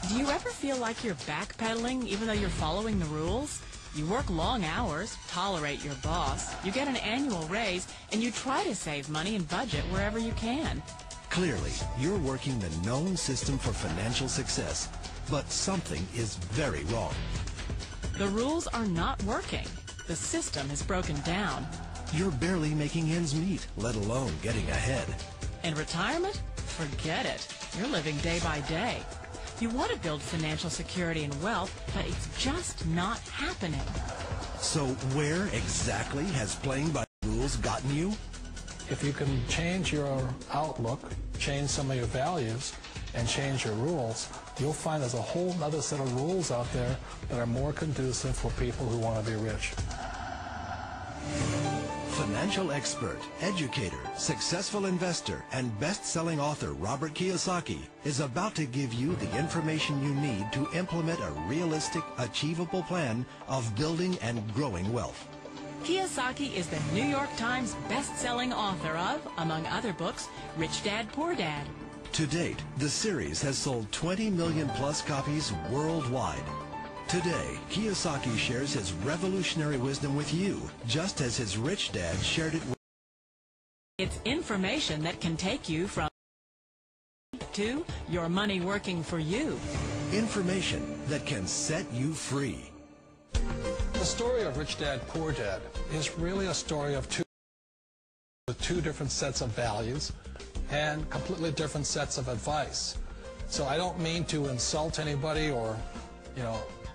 Do you ever feel like you're backpedaling even though you're following the rules? You work long hours, tolerate your boss, you get an annual raise, and you try to save money and budget wherever you can. Clearly, you're working the known system for financial success, but something is very wrong. The rules are not working. The system is broken down. You're barely making ends meet, let alone getting ahead. And retirement? Forget it. You're living day by day. You want to build financial security and wealth, but it's just not happening. So where exactly has playing by the rules gotten you? If you can change your outlook, change some of your values, and change your rules, you'll find there's a whole other set of rules out there that are more conducive for people who want to be rich. Financial expert, educator, successful investor, and best-selling author Robert Kiyosaki is about to give you the information you need to implement a realistic, achievable plan of building and growing wealth. Kiyosaki is the New York Times best-selling author of, among other books, Rich Dad, Poor Dad. To date, the series has sold 20 million plus copies worldwide. Today, Kiyosaki shares his revolutionary wisdom with you, just as his rich dad shared it with you. It's information that can take you from to your money working for you. Information that can set you free. The story of Rich Dad, Poor Dad is really a story of two different sets of values and completely different sets of advice. So I don't mean to insult anybody or,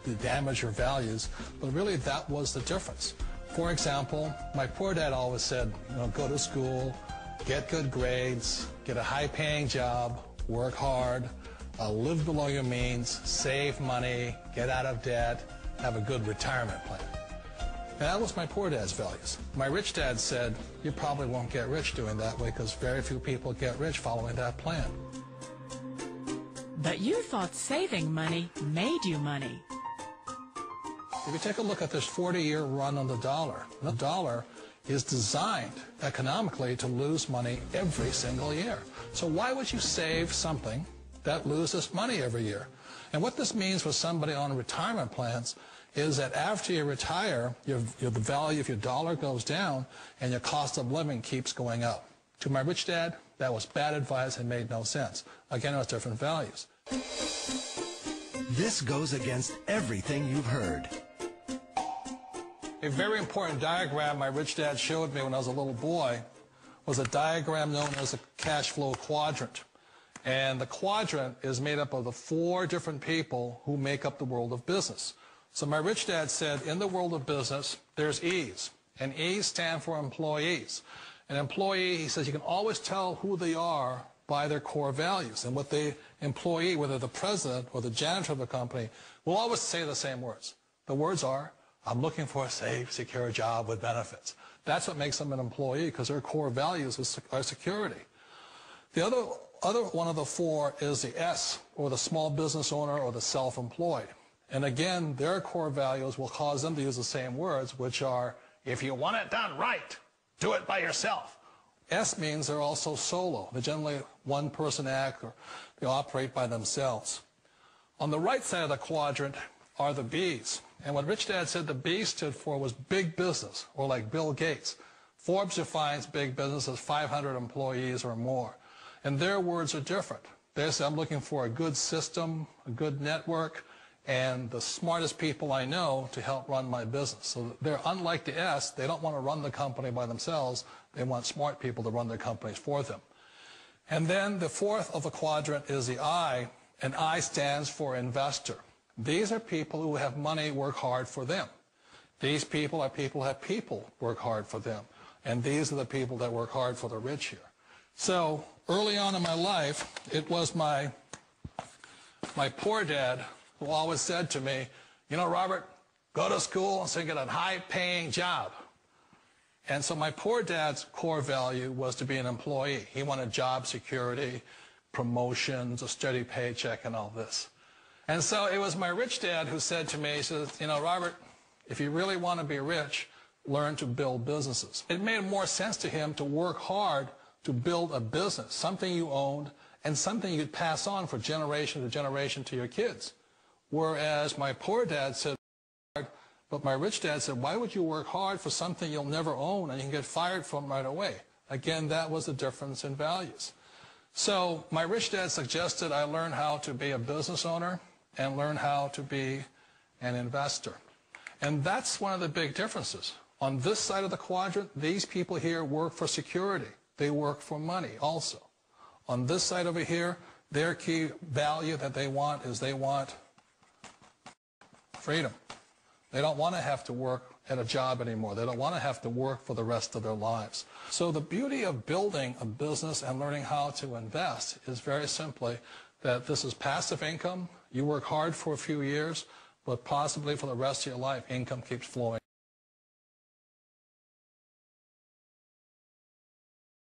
to damage your values, but really that was the difference. For example, my poor dad always said, go to school, get good grades, get a high-paying job, work hard, live below your means, save money, get out of debt, have a good retirement plan. And that was my poor dad's values. My rich dad said, you probably won't get rich doing that way because very few people get rich following that plan. But you thought saving money made you money. If you take a look at this 40-year run on the dollar is designed economically to lose money every single year. So why would you save something that loses money every year? And what this means for somebody on retirement plans is that after you retire, the value of your dollar goes down and your cost of living keeps going up. To my rich dad, that was bad advice and made no sense. Again, it was different values. This goes against everything you've heard. A very important diagram my rich dad showed me when I was a little boy was a diagram known as a cash flow quadrant. And the quadrant is made up of the 4 different people who make up the world of business. So my rich dad said, in the world of business, there's E's. And E's stand for employees. An employee, he says, you can always tell who they are by their core values. And what the employee, whether the president or the janitor of the company, will always say the same words. The words are, I'm looking for a safe, secure job with benefits. That's what makes them an employee, because their core values are security. The other one of the 4 is the S, or the small business owner or the self-employed. And again, their core values will cause them to use the same words, which are, if you want it done right, do it by yourself. S means they're also solo. They're generally one-person act, or they operate by themselves. On the right side of the quadrant are the B's. And what Rich Dad said the B stood for was big business, or like Bill Gates. Forbes defines big business as 500 employees or more. And their words are different. They say, I'm looking for a good system, a good network, and the smartest people I know to help run my business. So they're unlike the S. They don't want to run the company by themselves. They want smart people to run their companies for them. And then the 4th of the quadrant is the I, and I stands for investor. These are people who have money work hard for them. These people are people who have people work hard for them. And these are the people that work hard for the rich here. So early on in my life, it was my poor dad who always said to me, Robert, go to school and so you get a high-paying job. And so my poor dad's core value was to be an employee. He wanted job security, promotions, a steady paycheck, and all this. And so it was my rich dad who said to me, he says, Robert, if you really want to be rich, learn to build businesses. It made more sense to him to work hard to build a business, something you owned and something you could pass on for generation to generation to your kids. Whereas my poor dad said, but my rich dad said, why would you work hard for something you'll never own and you can get fired from right away? Again, that was the difference in values. So my rich dad suggested I learn how to be a business owner and learn how to be an investor. And that's one of the big differences. On this side of the quadrant, these people here work for security. They work for money also. On this side over here, their key value that they want is they want freedom. They don't want to have to work at a job anymore. They don't want to have to work for the rest of their lives. So the beauty of building a business and learning how to invest is very simply that this is passive income. You work hard for a few years, but possibly for the rest of your life, income keeps flowing.